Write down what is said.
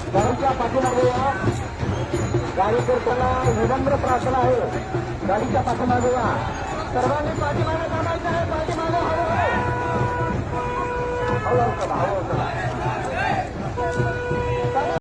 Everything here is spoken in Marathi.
गाडीच्या पाठीमागे या. कार्यकर्त्यांना विनम्र प्रार्थना आहे, गाडीच्या पाठीमागे या. सर्वांनी पाठीमागे थांबायचं आहे. पाठीमागे हळू चला, हळू चला.